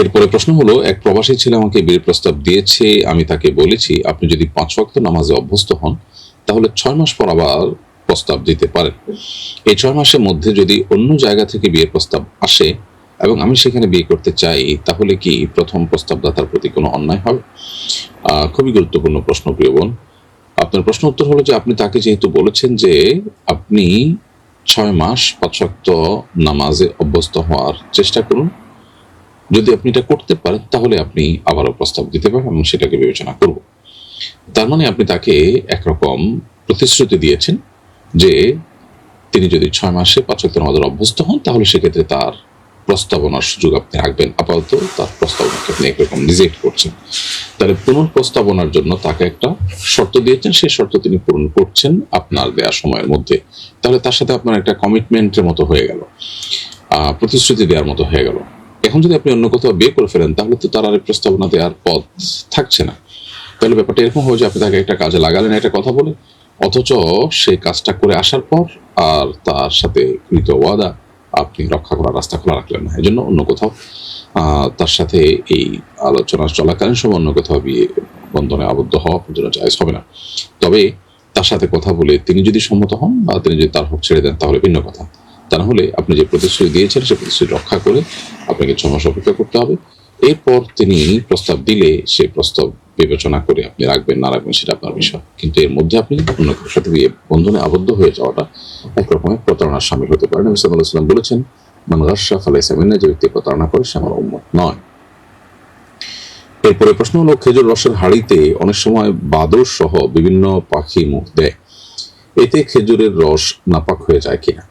এরপরে প্রশ্ন হলো, এক প্রবাসী ছেলে আমাকে বিয়ের প্রস্তাব দিয়েছে। আমি তাকে বলেছি, আপনি যদি 5 ওয়াক্ত নামাজে অভ্যস্ত হন তাহলে 6 মাস পর আবার প্রস্তাব দিতে পারেন। এই 6 মাসের মধ্যে যদি অন্য জায়গা থেকে বিয়ের প্রস্তাব আসে এবং আমি সেখানে বিয়ে করতে চাই, তাহলে কি প্রথম প্রস্তাবদাতার প্রতি কোনো অন্যায় হবে? খুবই গুরুত্বপূর্ণ প্রশ্ন, প্রিয় বোন। আপনার প্রশ্ন উত্তর হলো যে আপনি তাকে যেহেতু বলেছেন যে আপনি 6 মাস 5 ওয়াক্ত নামাজে অভ্যস্ত হওয়ার চেষ্টা করুন, যদি আপনি এটা করতে পারেন তাহলে আপনি আবারও প্রস্তাব দিতে পারেন এবং সেটাকে বিবেচনা করব। তার মানে আপনি তাকে একরকম প্রতিশ্রুতি দিয়েছেন যে তিনি যদি 6 মাসে 5 ওয়াক্ত নামাজের অভ্যস্ত হন তাহলে সেক্ষেত্রে তার প্রস্তাবনার সুযোগ আপনি রাখবেন। আপাতত তার প্রস্তাবনাকে আপনি একরকম রিজেক্ট করছেন। তাহলে পুনঃপ্রস্তাবনার জন্য তাকে একটা শর্ত দিয়েছেন, সেই শর্ত তিনি পূরণ করছেন আপনার দেয়া সময়ের মধ্যে। তাহলে তার সাথে আপনার একটা কমিটমেন্টের মতো হয়ে গেল, প্রতিশ্রুতি দেওয়ার মতো হয়ে গেল। এখন যদি আপনি অন্য কোথাও বিয়ে করে ফেলেন তাহলে তো তার আর প্রস্তাবনা দেওয়ার পথ থাকছে না। তাহলে ব্যাপারটা এরকম হবে যে আপনি তাকে একটা কাজে লাগালেন একটা কথা বলে, অথচ সেই কাজটা করে আসার পর আর তার সাথে কৃত ওয়াদা আপনি রক্ষা করার রাস্তা খোলা রাখলেন না। এই জন্য অন্য কোথাও তার সাথে এই আলোচনা চলাকালীন সময় অন্য কোথাও বিয়ে বন্ধনে আবদ্ধ হওয়া পর্যন্ত জায়েজ হবে না। তবে তার সাথে কথা বলে তিনি যদি সম্মত হন বা তিনি যদি তার হক ছেড়ে দেন তাহলে ভিন্ন কথা। তা না হলে আপনি যে প্রতিশ্রুতি দিয়েছেন সেই প্রতিশ্রুতি রক্ষা করে আপনাকে 6 মাস অপেক্ষা করতে হবে। এরপর তিনি প্রস্তাব দিলে সেই প্রস্তাব বিবেচনা করে আপনি রাখবেন না রাখবেন সেটা আপনার বিষয়, কিন্তু এর মধ্যে আপনি অন্য কারোর সাথে বিয়ে বন্ধনে আবদ্ধ হয়ে যাওয়াটা একরকমের প্রতারণার সামিল হতে পারে। নবী সাল্লাল্লাহু আলাইহি ওয়াসাল্লাম বলেছেন, মান গাশশা ফালাইসা মিন্না, যে ব্যক্তি প্রতারণা করে সে আমার উম্মত নয়। এরপরে প্রশ্ন হলো, খেজুর রসের হাঁড়িতে অনেক সময় বাদর সহ বিভিন্ন পাখি মুখ দেয়, এতে খেজুরের রস নাপাক হয়ে যায় কিনা?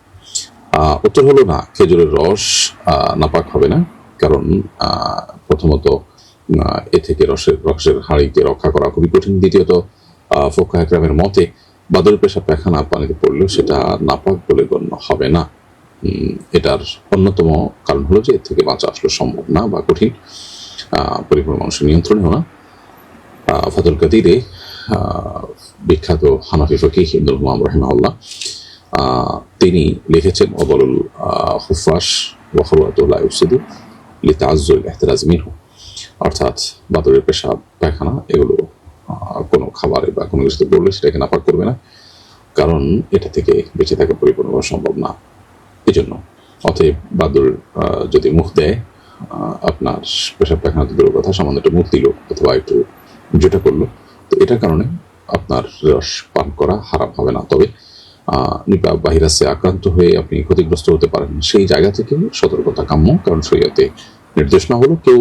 উত্তর হলো না, খেজুরের রস নাপাক হবে না। কারণ প্রথমত এ থেকে রসের হাঁড়িকে রক্ষা করা খুবই কঠিন। দ্বিতীয়ত ফুকাহা ইকরামের মতে বাদরের পেশাব পায়খানা পানিতে পড়লেও সেটা নাপাক বলে গণ্য হবে না। এটার অন্যতম কারণ হলো যে এর থেকে বাঁচা আসলে সম্ভব না বা কঠিন, পরিপূর্ণ মানুষের নিয়ন্ত্রণেও না। ফাতুল কাদিরে বিখ্যাত হানাফি ফকিহ ইবনুল হুমাম রাহিমাহুল্লাহ তিনি লিখেছেন, অবলুল হুফাস ওয়া খুরওয়াতুল লা ইউফসিদু লিতাআজ্জুল ইহতিরাজ মিনহু, অর্থাৎ বাদরের পেশাব পায়খানা এগুলো কোনো খাবারে বা কোনো কিছুতে পড়লে সেটাকে নাপাক করবে না, কারণ এটা থেকে বেঁচে থাকা পরিপূর্ণভাবে সম্ভব না। এই জন্য অতএব বাদর যদি মুখ দেয়, আপনার পেশাব পায়খানা দূরের কথা সামান্য একটু মুখ দিল অথবা একটু যেটা করলো, তো এটার কারণে আপনার রস পান করা হারাম হবে না। তবে নিপা ভাইরাসে আক্রান্ত হয়ে আপনি ক্ষতিগ্রস্ত হতে পারেন, সেই জায়গা থেকে সতর্কতা কাম্য। কারণ শরীয়তে নির্দেশ না হলো কেউ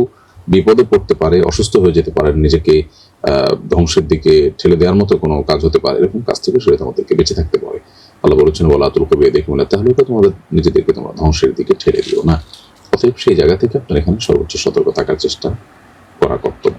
বিপদে পড়তে পারে, অসুস্থ হয়ে যেতে পারেন, নিজেকে ধ্বংসের দিকে ঠেলে দেওয়ার মতো কোনো কাজ হতে পারে, এরকম কাজ থেকে শরীয়ত আমাদেরকে বেঁচে থাকতে পারে। আল্লাহ বলেছেন, ওয়ালা তুলকু বিয়াদিকুম ইলা তাহলুকা, তোমাদের নিজেদেরকে তোমরা ধ্বংসের দিকে ঠেলে দিও না। অতএব সেই জায়গা থেকে আপনার এখানে সর্বোচ্চ সতর্ক থাকার চেষ্টা করা কর্তব্য।